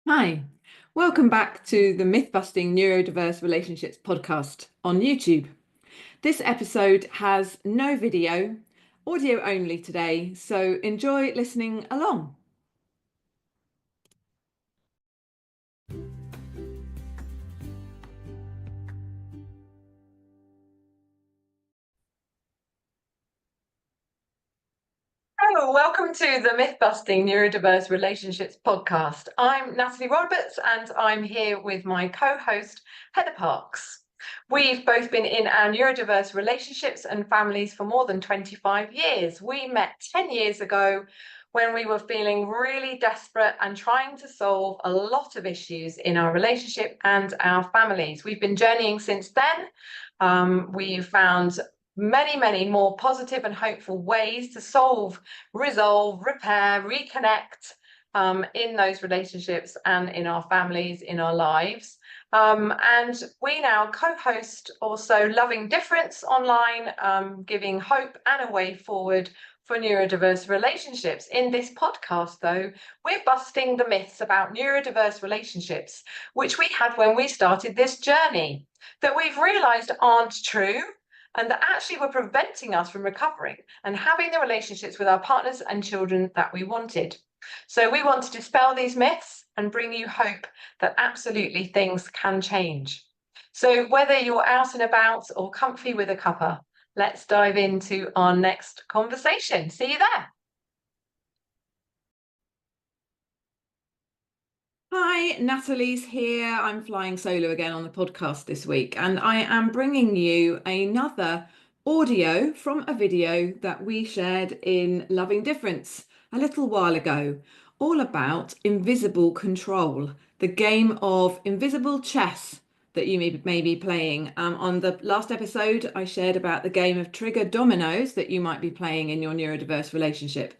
Hi, welcome back to the Myth-Busting Neurodiverse Relationships podcast on YouTube. This episode has no video, audio only today, so enjoy listening along. Hello, welcome to the Myth-Busting Neurodiverse Relationships podcast. I'm Natalie Roberts and I'm here with my co-host Heather Parks. We've both been in our neurodiverse relationships and families for more than 25 years. We met 10 years ago when we were feeling really desperate and trying to solve a lot of issues in our relationship and our families. We've been journeying since then. We've found many more positive and hopeful ways to solve, resolve, repair, reconnect in those relationships and in our families, in our lives. And we now co-host also Loving Difference online, giving hope and a way forward for neurodiverse relationships. In this podcast, though, we're busting the myths about neurodiverse relationships, which we had when we started this journey, that we've realized aren't true and that actually were preventing us from recovering and having the relationships with our partners and children that we wanted. So we want to dispel these myths and bring you hope that absolutely things can change. So whether you're out and about or comfy with a cuppa, let's dive into our next conversation. See you there. Hi, Natalie's here. I'm flying solo again on the podcast this week, and I am bringing you another audio from a video that we shared in Loving Difference a little while ago, all about invisible control, the game of invisible chess that you may be playing. On the last episode, I shared about the game of trigger dominoes that you might be playing in your neurodiverse relationship.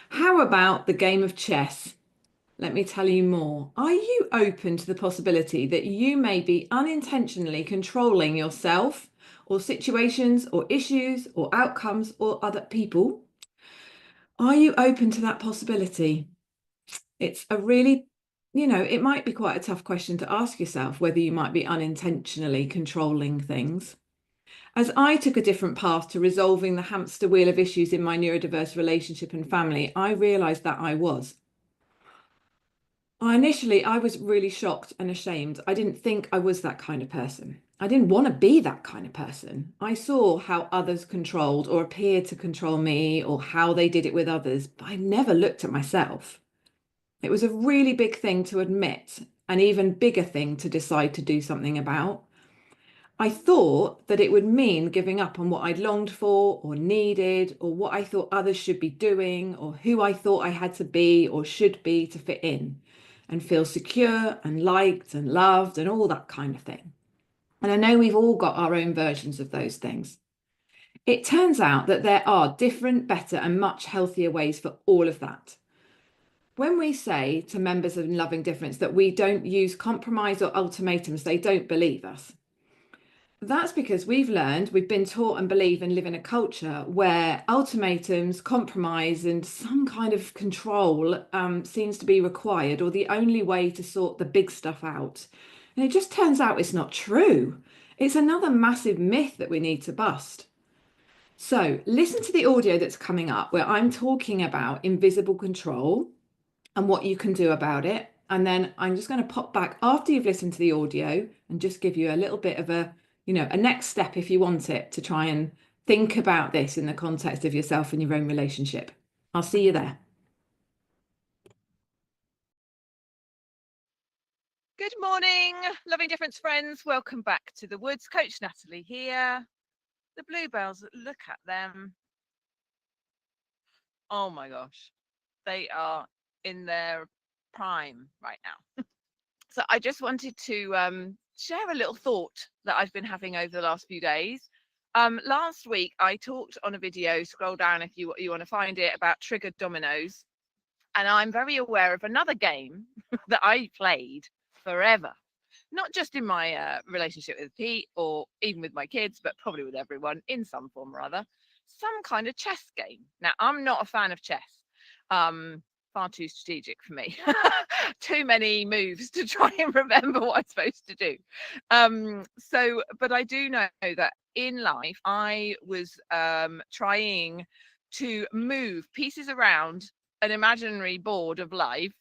How about the game of chess? Let me tell you more. Are you open to the possibility that you may be unintentionally controlling yourself or situations or issues or outcomes or other people? Are you open to that possibility? It's a really, it might be quite a tough question to ask yourself whether you might be unintentionally controlling things. As I took a different path to resolving the hamster wheel of issues in my neurodiverse relationship and family, I realized that I was. Initially, I was really shocked and ashamed. I didn't think I was that kind of person. I didn't want to be that kind of person. I saw how others controlled or appeared to control me or how they did it with others, but I never looked at myself. It was a really big thing to admit, an even bigger thing to decide to do something about. I thought that it would mean giving up on what I'd longed for or needed, or what I thought others should be doing, or who I thought I had to be or should be to fit in and feel secure and liked and loved and all that kind of thing. And I know we've all got our own versions of those things. It turns out that there are different, better, and much healthier ways for all of that. When we say to members of Loving Difference that we don't use compromise or ultimatums, they don't believe us. That's because we've been taught and believe and live in a culture where ultimatums, compromise, and some kind of control seems to be required or the only way to sort the big stuff out. And it just turns out it's not true. It's another massive myth that we need to bust. So listen to the audio that's coming up where I'm talking about invisible control and what you can do about it. And then I'm just going to pop back after you've listened to the audio and just give you a little bit of a next step if you want it to try and think about this in the context of yourself and your own relationship. I'll see you there. Good morning, Loving Difference friends. Welcome back to the Woods. Coach Natalie here. The bluebells, look at them. Oh my gosh, they are in their prime right now. So I just wanted to share a little thought that I've been having over the last few days. Last week, I talked on a video, scroll down if you want to find it, about triggered dominoes. And I'm very aware of another game that I played forever. Not just in my relationship with Pete or even with my kids, but probably with everyone in some form or other, some kind of chess game. Now, I'm not a fan of chess. far too strategic for me. Too many moves to try and remember what I'm supposed to do. But I do know that in life, I was trying to move pieces around an imaginary board of life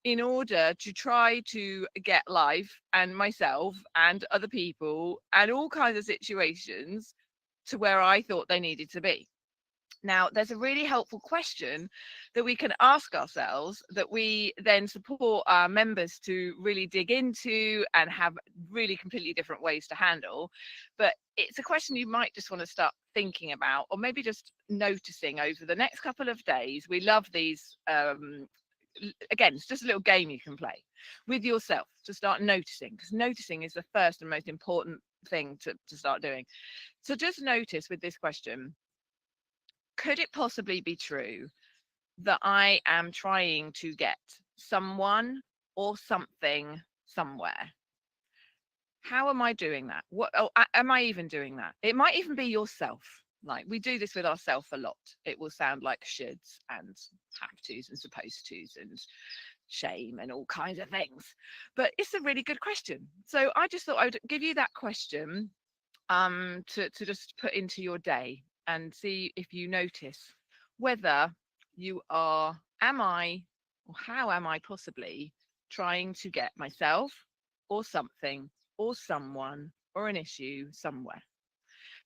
in order to try to get life and myself and other people and all kinds of situations to where I thought they needed to be. Now, there's a really helpful question that we can ask ourselves that we then support our members to really dig into and have really completely different ways to handle. But it's a question you might just want to start thinking about, or maybe just noticing over the next couple of days. We love these. Again, it's just a little game you can play with yourself to start noticing, because noticing is the first and most important thing to start doing. So just notice with this question: could it possibly be true that I am trying to get someone or something somewhere? How am I doing that? What am I even doing that? It might even be yourself. Like, we do this with ourselves a lot. It will sound like shoulds and have tos and supposed tos and shame and all kinds of things. But it's a really good question. So I just thought I would give you that question to just put into your day and see if you notice whether you are, am I, or how am I possibly trying to get myself or something or someone or an issue somewhere.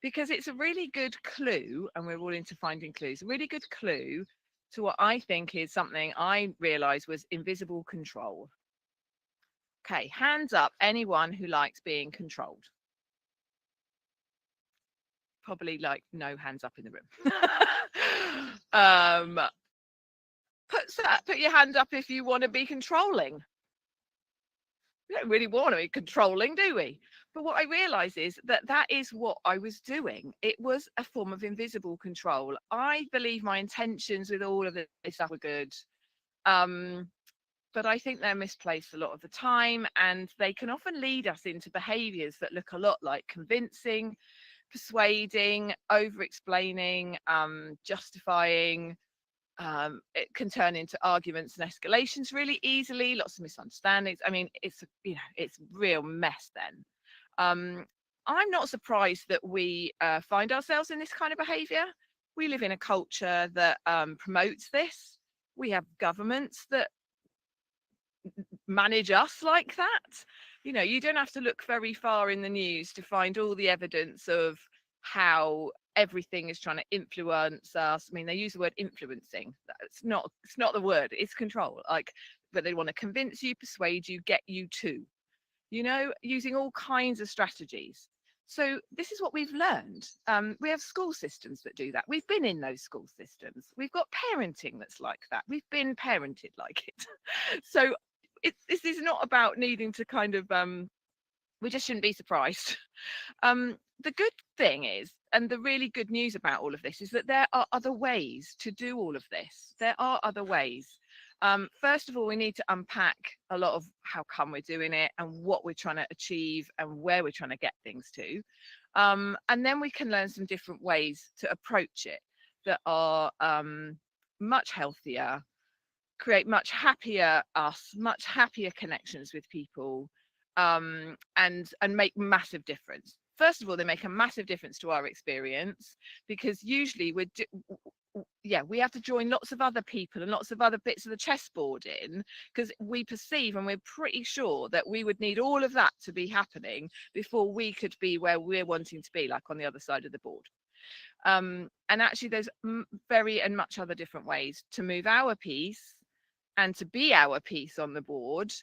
Because it's a really good clue, and we're all into finding clues, a really good clue to what I think is something I realized was invisible control. Okay, hands up, anyone who likes being controlled. Probably like no hands up in the room. um, put your hand up if you want to be controlling. We don't really want to be controlling, do we? But what I realize is that that is what I was doing. It was a form of invisible control. I believe my intentions with all of this stuff were good. But I think they're misplaced a lot of the time, and they can often lead us into behaviors that look a lot like convincing, persuading, over explaining, justifying. It can turn into arguments and escalations really easily, lots of misunderstandings. I mean, it's real mess then. I'm not surprised that we find ourselves in this kind of behavior. We live in a culture that promotes this. We have governments that manage us like that. You don't have to look very far in the news to find all the evidence of how everything is trying to influence us. I mean, they use the word influencing. It's not the word, it's control. Like, but they want to convince you, persuade you, get you to, using all kinds of strategies. So this is what we've learned. We have school systems that do that. We've been in those school systems. We've got parenting that's like that. We've been parented like it. So this is not about needing to kind of we just shouldn't be surprised. The good thing is, and the really good news about all of this, is that there are other ways to do all of this. There are other ways. First of all, we need to unpack a lot of how come we're doing it and what we're trying to achieve and where we're trying to get things to. And then we can learn some different ways to approach it that are much healthier, create much happier us, much happier connections with people, and make massive difference. First of all, they make a massive difference to our experience, because usually we have to join lots of other people and lots of other bits of the chessboard in, because we perceive and we're pretty sure that we would need all of that to be happening before we could be where we're wanting to be, like on the other side of the board. And actually there's very and much other different ways to move our piece and to be our piece on the board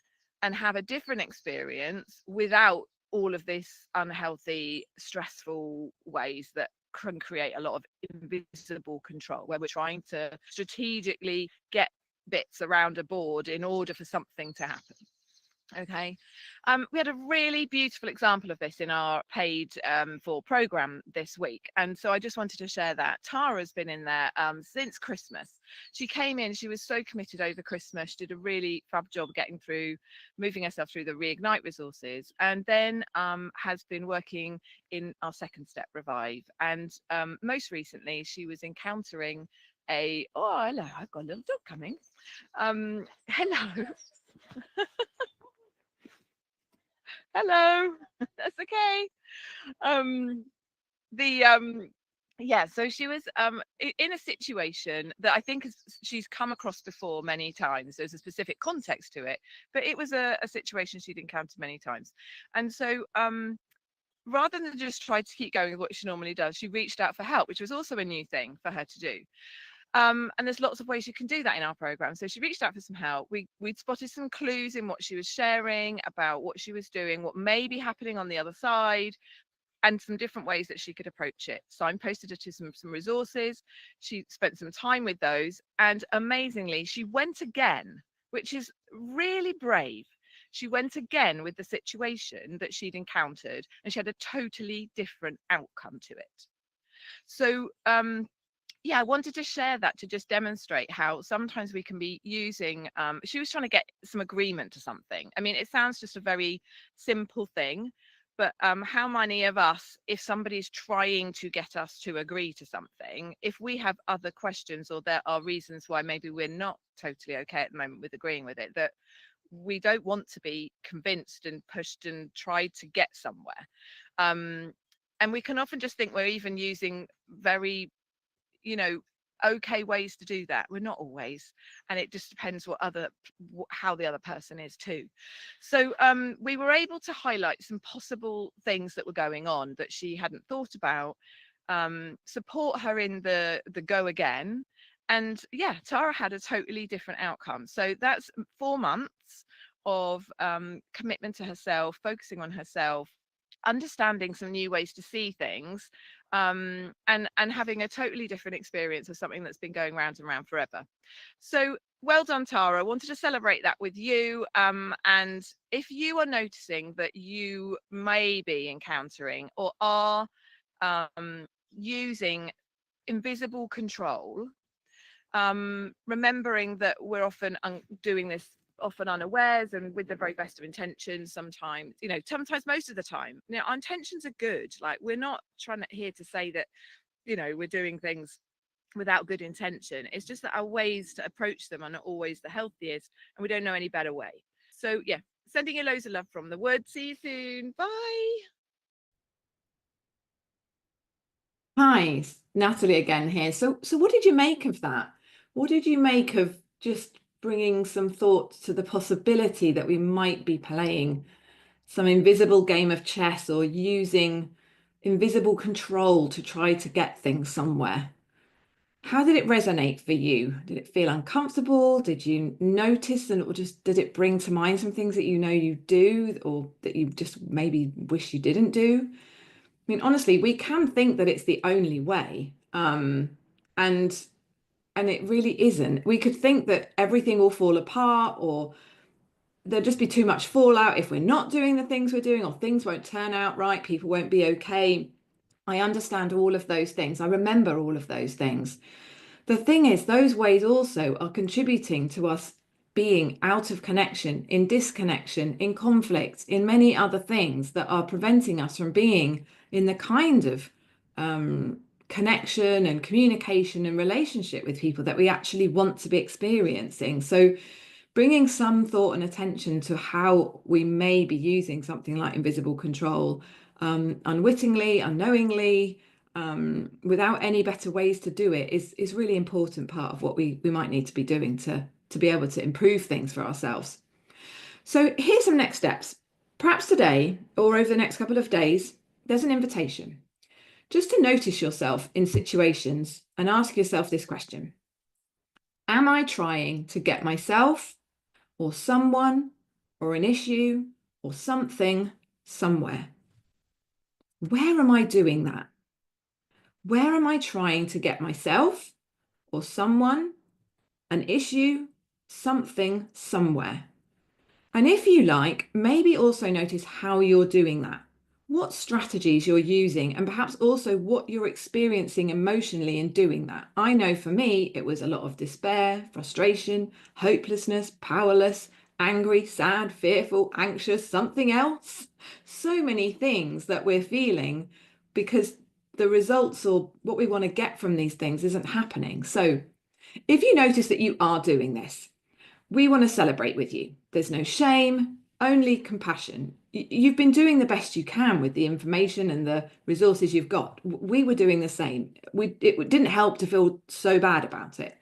and have a different experience without all of this unhealthy, stressful ways that can create a lot of invisible control, where we're trying to strategically get bits around a board in order for something to happen. Okay. We had a really beautiful example of this in our paid for program this week, and so I just wanted to share that. Tara's been in there since Christmas. She came in, she was so committed over Christmas. She did a really fab job getting through, moving herself through the Reignite resources, and then has been working in our second step Revive. And most recently she was encountering oh, hello, I've got a little dog coming. Hello. Hello. That's okay. Um, the yeah, so she was in a situation that I think she's come across before many times. There's a specific context to it, but it was a situation she'd encountered many times. And so rather than just try to keep going with what she normally does, she reached out for help, which was also a new thing for her to do. And there's lots of ways you can do that in our program. So she reached out for some help. We'd spotted some clues in what she was sharing about what she was doing, what may be happening on the other side, and some different ways that she could approach it. So I posted her to some resources. She spent some time with those, and amazingly, she went again, which is really brave. She went again with the situation that she'd encountered, and she had a totally different outcome to it. So yeah, I wanted to share that to just demonstrate how sometimes we can be using, she was trying to get some agreement to something. I mean, it sounds just a very simple thing, but how many of us, if somebody's trying to get us to agree to something, if we have other questions or there are reasons why maybe we're not totally okay at the moment with agreeing with it, that we don't want to be convinced and pushed and tried to get somewhere. And we can often just think we're even using very, you know, okay ways to do that. We're not always, and it just depends how the other person is too. So we were able to highlight some possible things that were going on that she hadn't thought about, support her in the go again, and yeah, Tara had a totally different outcome. So that's 4 months of commitment to herself, focusing on herself, understanding some new ways to see things, and having a totally different experience of something that's been going round and round forever. So well done, Tara. I wanted to celebrate that with you. And if you are noticing that you may be encountering or are using invisible control, remembering that we're often doing this often unawares and with the very best of intentions. Sometimes, you know, sometimes, most of the time, you know, our intentions are good. Like, we're not trying to here to say that, you know, we're doing things without good intention. It's just that our ways to approach them are not always the healthiest, and we don't know any better way. So yeah, sending you loads of love from the wood. See you soon. Bye. Hi, Natalie again here. So what did you make of that? What did you make of just bringing some thought to the possibility that we might be playing some invisible game of chess or using invisible control to try to get things somewhere? How did it resonate for you? Did it feel uncomfortable? Did you notice, and or just did it bring to mind some things that you know you do or that you just maybe wish you didn't do? I mean, honestly, we can think that it's the only way, and it really isn't. We could think that everything will fall apart, or there'll just be too much fallout if we're not doing the things we're doing, or things won't turn out right, people won't be okay. I understand all of those things. I remember all of those things. The thing is, those ways also are contributing to us being out of connection, in disconnection, in conflict, in many other things that are preventing us from being in the kind of connection and communication and relationship with people that we actually want to be experiencing. So, bringing some thought and attention to how we may be using something like invisible control, unwittingly, unknowingly, without any better ways to do it is really important part of what we might need to be doing to be able to improve things for ourselves. So here's some next steps. Perhaps today or over the next couple of days, there's an invitation just to notice yourself in situations and ask yourself this question. Am I trying to get myself or someone or an issue or something somewhere? Where am I doing that? Where am I trying to get myself or someone, an issue, something, somewhere? And if you like, maybe also notice how you're doing that, what strategies you're using, and perhaps also what you're experiencing emotionally in doing that. I know for me, it was a lot of despair, frustration, hopelessness, powerless, angry, sad, fearful, anxious, something else. So many things that we're feeling because the results or what we want to get from these things isn't happening. So If you notice that you are doing this, we want to celebrate with you. There's no shame, only compassion. You've been doing the best you can with the information and the resources you've got. We were doing the same. It didn't help to feel so bad about it.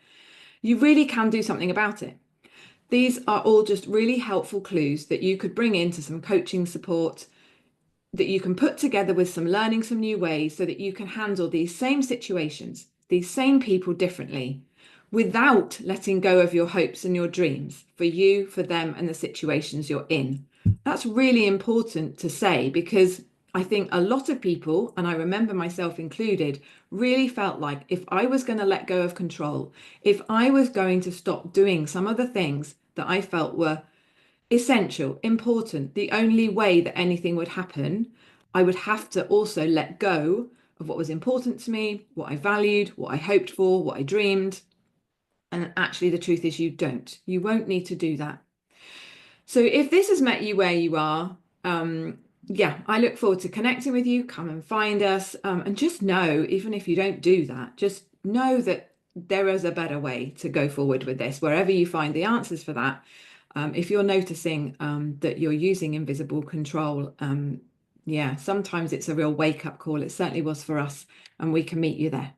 You really can do something about it. These are all just really helpful clues that you could bring into some coaching support, that you can put together with some learning some new ways so that you can handle these same situations, these same people differently, without letting go of your hopes and your dreams for you, for them, and the situations you're in. That's really important to say because I think a lot of people, and I remember myself included, really felt like if I was going to let go of control, if I was going to stop doing some of the things that I felt were essential, important, the only way that anything would happen, I would have to also let go of what was important to me, what I valued, what I hoped for, what I dreamed. And actually, the truth is, you don't. You won't need to do that. So, if this has met you where you are, yeah, I look forward to connecting with you. Come and find us. And just know, even if you don't do that, just know that there is a better way to go forward with this, wherever you find the answers for that. If you're noticing that you're using invisible control, yeah, sometimes it's a real wake-up call. It certainly was for us, and we can meet you there.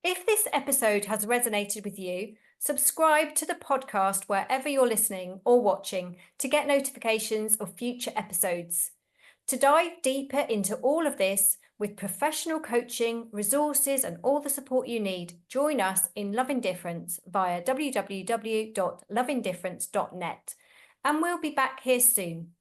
If this episode has resonated with you, subscribe to the podcast wherever you're listening or watching to get notifications of future episodes. To dive deeper into all of this with professional coaching, resources, and all the support you need, join us in Love Indifference via www.loveindifference.net. And we'll be back here soon.